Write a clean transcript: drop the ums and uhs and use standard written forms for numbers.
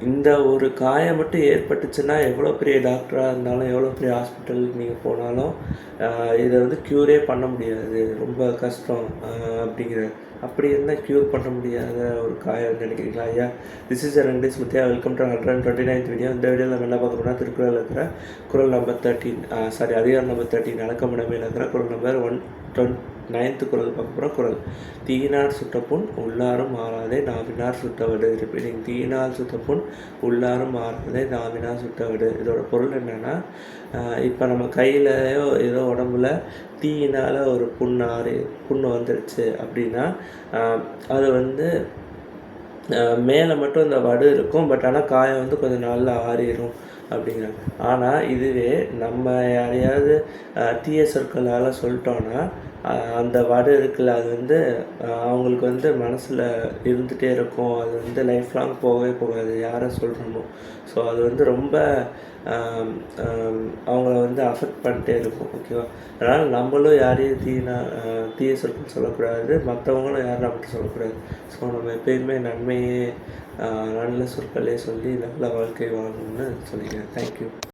இந்த ஒரு காயம் மட்டும் ஏற்பட்டுச்சுன்னா எவ்வளோ பெரிய டாக்டராக இருந்தாலும் எவ்வளோ பெரிய ஹாஸ்பிட்டலுக்கு நீங்கள் போனாலும் இதை வந்து க்யூரே பண்ண முடியாது, ரொம்ப கஷ்டம் அப்படிங்கிறது. அப்படி இருந்தால் க்யூர் பண்ண முடியாத ஒரு காயம் நினைக்கிறீங்களா? ஐயா, this is Venkatesh Muthiah. Welcome to 129th video. இந்த வீடியோவில் நம்ம என்ன பார்க்க போனால் திருக்குறள் இருக்கிற குறள் நம்பர் 13 அதிகாரம் நம்பர் 13 அடக்கமுடைமையில் இருக்கிற குறள் நம்பர் 129th குறள் பார்க்க போகிறோம். குறள்: தீயினார் சுட்டப்புண் உள்ளாரும் மாறாதே நாவினார் சுட்டவடு. ரிப்பீட்டிங்: தீயினால் சுட்டப்புண் உள்ளாரும் மாறாதே நாவினார் சுட்டவடு. இதோட பொருள் என்னென்னா, இப்போ நம்ம கையிலையோ ஏதோ உடம்புல தீயினால் ஒரு புண்ணு வந்துடுச்சு அப்படின்னா அது வந்து மேலே மட்டும் இந்த வடு இருக்கும், பட் ஆனால் காயம் வந்து கொஞ்சம் நாளில் ஆறிடும் அப்படிங்கிறாங்க. ஆனால் இதுவே நம்ம யாரையாவது தீய சொற்களால் சொல்லிட்டோன்னா அந்த வடு இருக்குல்ல, அது வந்து அவங்களுக்கு வந்து மனசில் இருந்துகிட்டே இருக்கும். அது வந்து லைஃப் லாங் போகவே போகாது யாரை சொல்கிறோமோ. ஸோ அது வந்து ரொம்ப அவங்கள வந்து அஃபெக்ட் பண்ணிட்டே இருக்கும். ஓகேவா? அதனால் நம்மளும் யாரையும் தீய சொற்கள் சொல்லக்கூடாது, மற்றவங்களும் யாரும் நம்மகிட்ட சொல்லக்கூடாது. ஸோ நம்ம எப்பயுமே நன்மையே நல்ல சொற்களே சொல்லி நல்ல வாழ்க்கை வாழணும்னு சொல்லிக்கிறேன். தேங்க்யூ.